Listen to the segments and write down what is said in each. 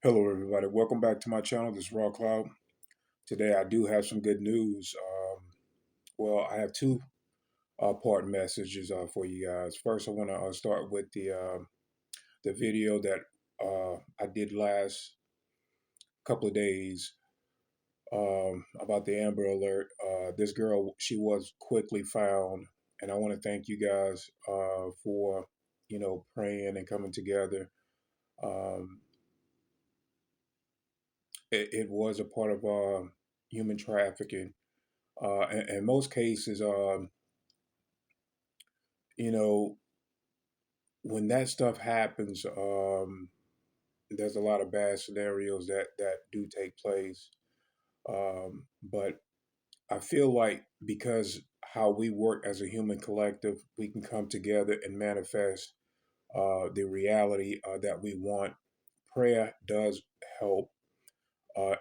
Hello, everybody. Welcome back to my channel. This is Raw Cloud. Today, I do have some good news. I have two part messages for you guys. First, I want to start with the video that I did last couple of days about the Amber Alert. This girl, she was quickly found, and I want to thank you guys for praying and coming together. Um, it was a part of human trafficking. In most cases, you know, when that stuff happens, there's a lot of bad scenarios that do take place. But I feel like because how we work as a human collective, we can come together and manifest the reality that we want. Prayer does help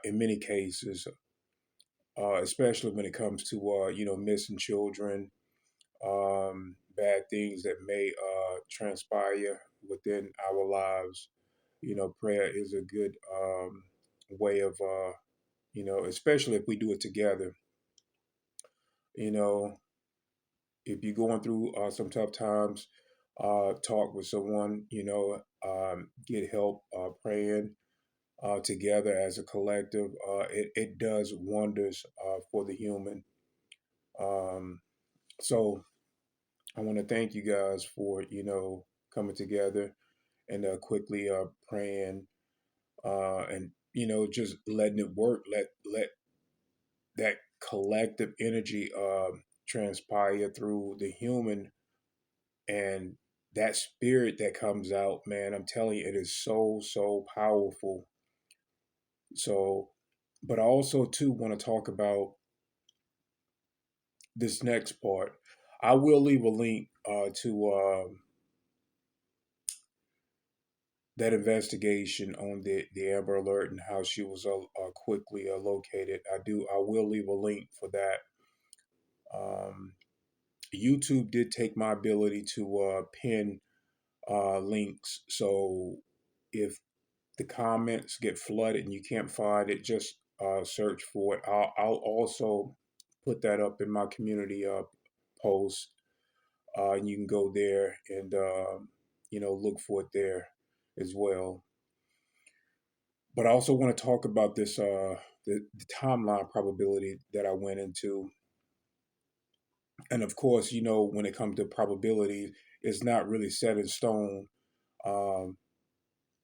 in many cases, especially when it comes to missing children, bad things that may transpire within our lives. Prayer is a good way of, especially if we do it together. You know, if you're going through some tough times, talk with someone, get help praying together as a collective. It does wonders for the human. Um, so I want to thank you guys for, coming together and quickly praying and just letting it work. Let that collective energy transpire through the human, and that spirit that comes out, man. I'm telling you, it is so powerful. So, but I also too want to talk about this next part. I will leave a link to that investigation on the Amber Alert and how she was quickly located. I will leave a link for that. Um, YouTube did take my ability to pin links, so if the comments get flooded and you can't find it, just search for it. I'll also put that up in my community post, and you can go there and look for it there as well. But I also want to talk about this the timeline probability that I went into. And of course, when it comes to probability, it's not really set in stone. Um,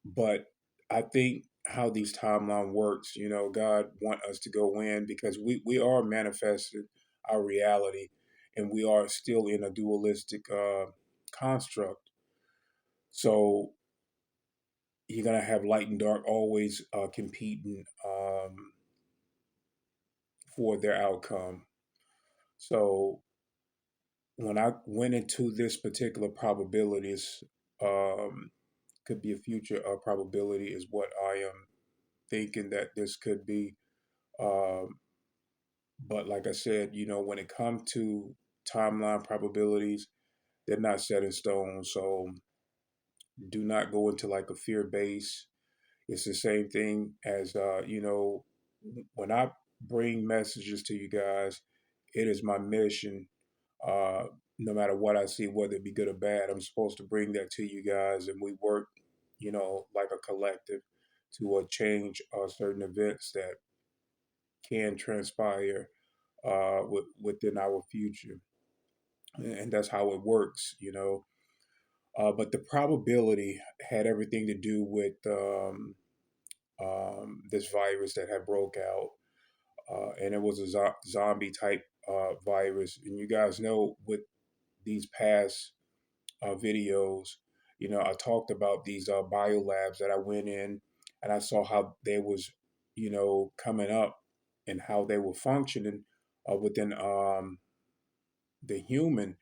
but I think how these timeline works, God want us to go in because we are manifesting our reality, and we are still in a dualistic construct. So you're gonna have light and dark always competing for their outcome. So when I went into this particular probabilities, um, could be a future probability is what I am thinking that this could be. Um, but like I said, when it comes to timeline probabilities, they're not set in stone. So do not go into like a fear base. It's the same thing as, when I bring messages to you guys, it is my mission. Uh, no matter what I see, whether it be good or bad, I'm supposed to bring that to you guys, and we work, like a collective to change certain events that can transpire within our future, and that's how it works, but the probability had everything to do with this virus that had broke out, and it was a zombie type virus. And you guys know with these past videos, I talked about these bio labs that I went in, and I saw how they was, coming up and how they were functioning within the human,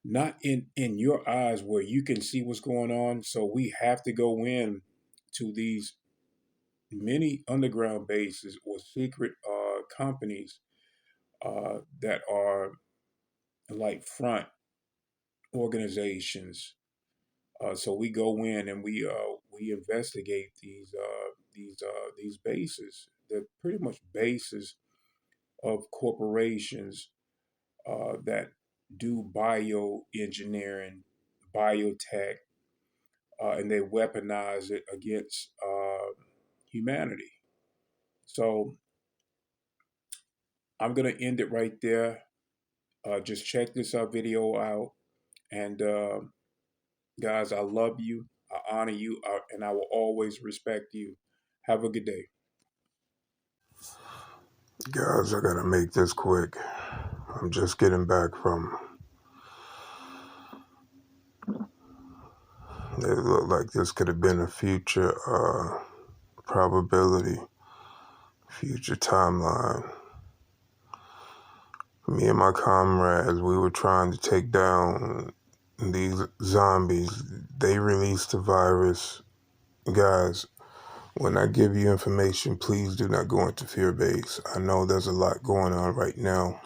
not in your eyes where you can see what's going on. So we have to go in to these many underground bases or secret companies that are like front organizations. So we go in and we investigate these bases. They're pretty much bases of corporations that do bioengineering, biotech, and they weaponize it against humanity. So I'm gonna end it right there. Just check this video out, and guys, I love you, I honor you, and I will always respect you. Have a good day. Guys, I gotta make this quick. I'm just getting back from. It looked like this could have been a future probability, future timeline. Me and my comrades, we were trying to take down these zombies. They released the virus. Guys, when I give you information, please do not go into fear base. I know there's a lot going on right now.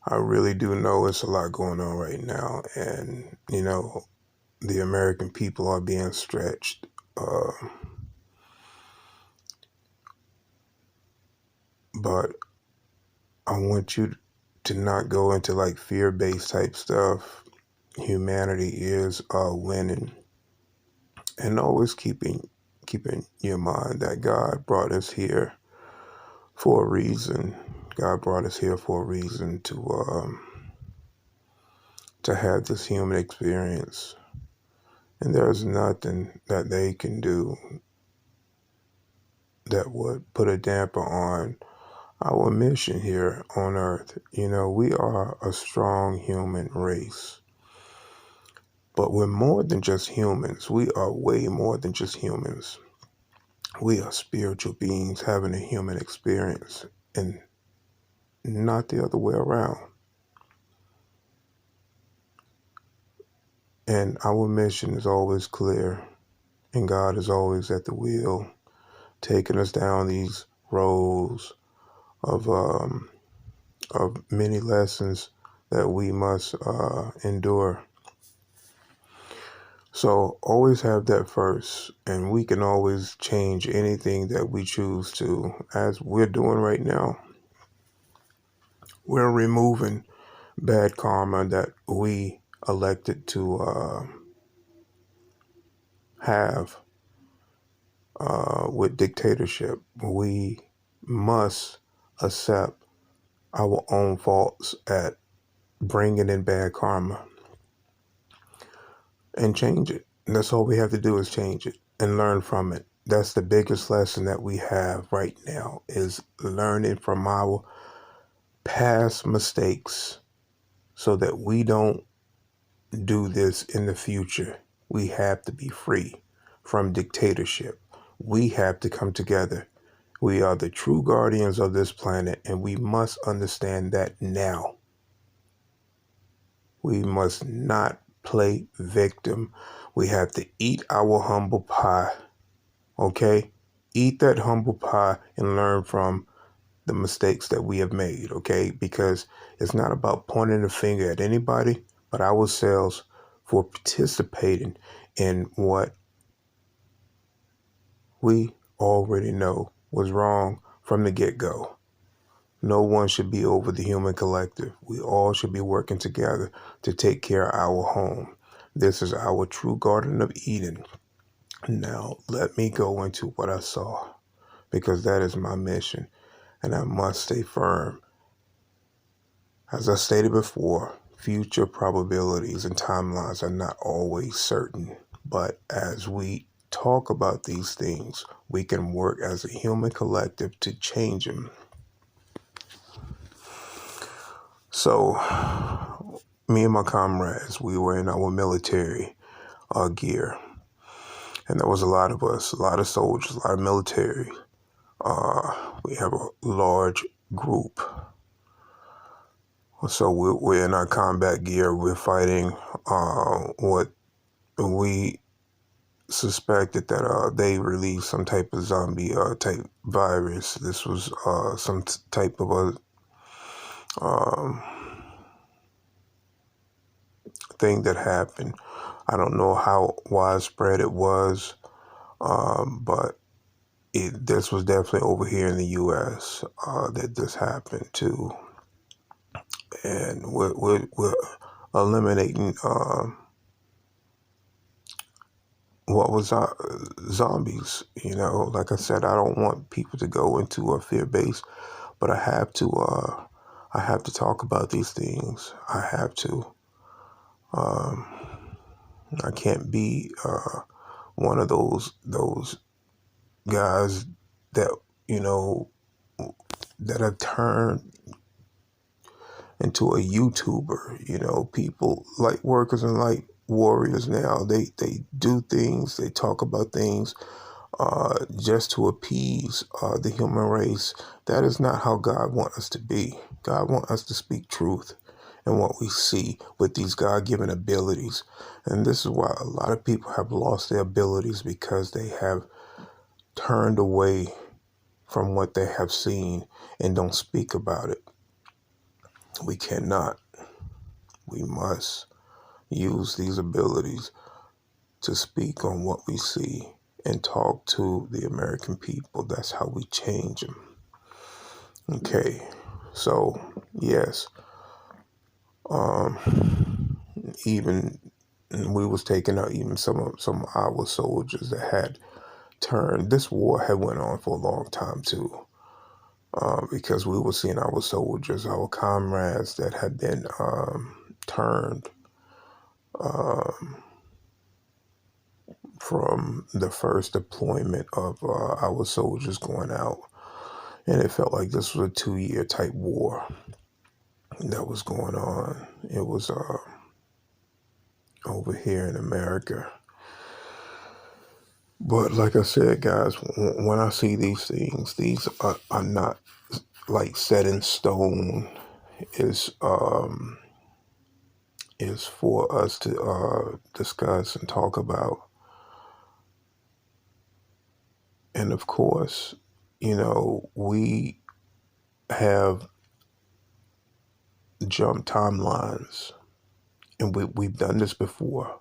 I really do know it's a lot going on right now. And, the American people are being stretched. But I want you to not go into like fear-based type stuff. Humanity is winning, and always keeping your mind that God brought us here for a reason. God brought us here for a reason to have this human experience, and there's nothing that they can do that would put a damper on our mission here on Earth. We are a strong human race. But we're more than just humans. We are way more than just humans. We are spiritual beings having a human experience and not the other way around. And our mission is always clear, and God is always at the wheel, taking us down these roads of many lessons that we must endure. So always have that first, and we can always change anything that we choose to, as we're doing right now. We're removing bad karma that we elected to have with dictatorship. We must accept our own faults at bringing in bad karma and change it. And that's all we have to do is change it and learn from it. That's the biggest lesson that we have right now, is learning from our past mistakes so that we don't do this in the future. We have to be free from dictatorship. We have to come together. We are the true guardians of this planet, and we must understand that now. We must not play victim. We have to eat our humble pie, okay? Eat that humble pie and learn from the mistakes that we have made, okay? Because it's not about pointing a finger at anybody but ourselves for participating in what we already know was wrong from the get-go. No one should be over the human collective. We all should be working together to take care of our home. This is our true Garden of Eden. Now, let me go into what I saw, because that is my mission, and I must stay firm. As I stated before, future probabilities and timelines are not always certain, but as we talk about these things, we can work as a human collective to change them. So, me and my comrades, we were in our military gear, and there was a lot of us, a lot of soldiers, a lot of military. We have a large group. So we're in our combat gear. We're fighting what we suspected that they released some type of zombie type virus. This was some type of a thing that happened. I don't know how widespread it was. But this was definitely over here in the U.S. That this happened too, and we're eliminating what was zombies. You know, like I said, I don't want people to go into a fear base, but I have to. I have to talk about these things. I have to. Um, I can't be one of those guys that you know that have turned into a YouTuber. You know, people like workers and like warriors now. They do things. They talk about things just to appease the human race. That is not how God wants us to be. God wants us to speak truth and what we see with these God-given abilities. And this is why a lot of people have lost their abilities because they have turned away from what they have seen and don't speak about it. We cannot. We must use these abilities to speak on what we see and talk to the American people. That's how we change them. Okay, so yes, even we was taking out even some of our soldiers that had turned. This war had went on for a long time too, because we were seeing our soldiers, our comrades that had been turned from the first deployment of our soldiers going out. And it felt like this was a 2 year type war that was going on. It was over here in America. But like I said, guys, when I see these things, these are not like set in stone. Is is for us to discuss and talk about. And of course, you know, we have jumped timelines, and we've done this before.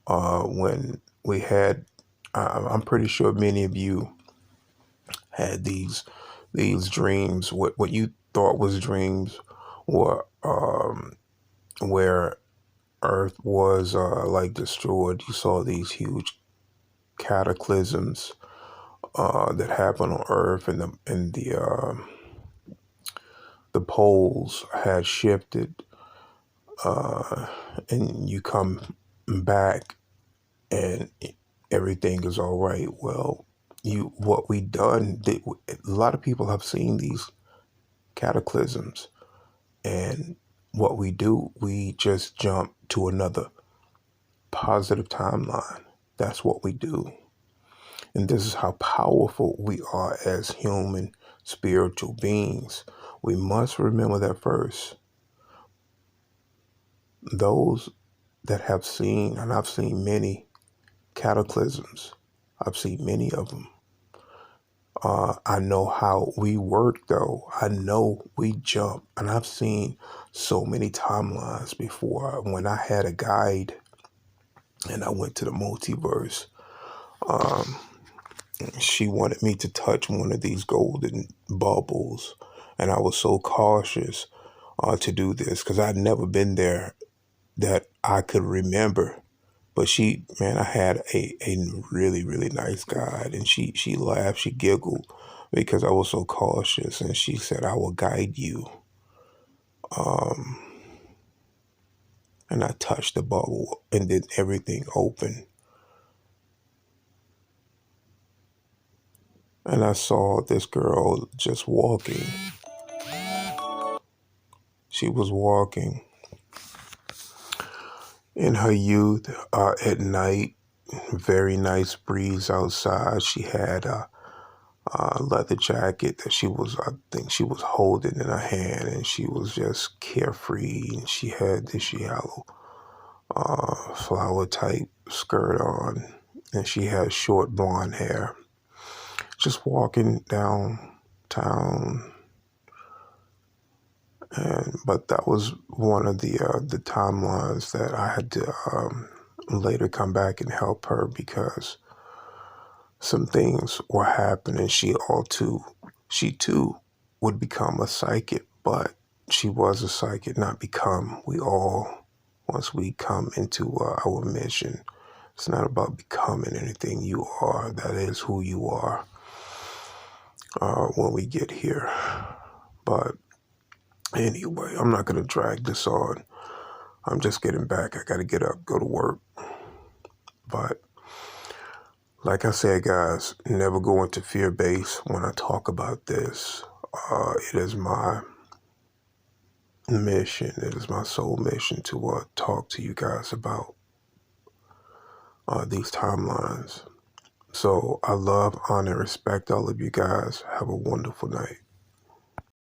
When we had, I'm pretty sure many of you had these dreams. What you thought was dreams, or where Earth was like destroyed. You saw these huge cataclysms that happened on Earth, and the poles had shifted, and you come back and everything is all right. Well, you what we done. A lot of people have seen these cataclysms, and what we do, we just jump to another positive timeline. That's what we do. And this is how powerful we are as human spiritual beings. We must remember that first. Those that have seen, and I've seen many cataclysms, I've seen many of them. I know how we work, though. I know we jump, and I've seen so many timelines before. When I had a guide and I went to the multiverse, she wanted me to touch one of these golden bubbles, and I was so cautious to do this because I'd never been there that I could remember. But she, man, I had a really, really nice guide, and she laughed, she giggled because I was so cautious, and she said, "I will guide you." And I touched the bubble, and then everything opened, and I saw this girl just walking. She was walking in her youth at night. Very nice breeze outside. She had a leather jacket that I think she was holding in her hand, and she was just carefree. And she had this yellow flower type skirt on, and she had short blonde hair. Just walking downtown, but that was one of the timelines that I had to later come back and help her because some things were happening. She too would become a psychic, but she was a psychic, not become. We all, once we come into our mission, it's not about becoming anything. You are. That is who you are when we get here. But anyway, I'm not going to drag this on. I'm just getting back. I got to get up, go to work. But like I said, guys, never go into fear base when I talk about this. It is my mission. It is my sole mission to talk to you guys about these timelines. So I love, honor, and respect all of you guys. Have a wonderful night.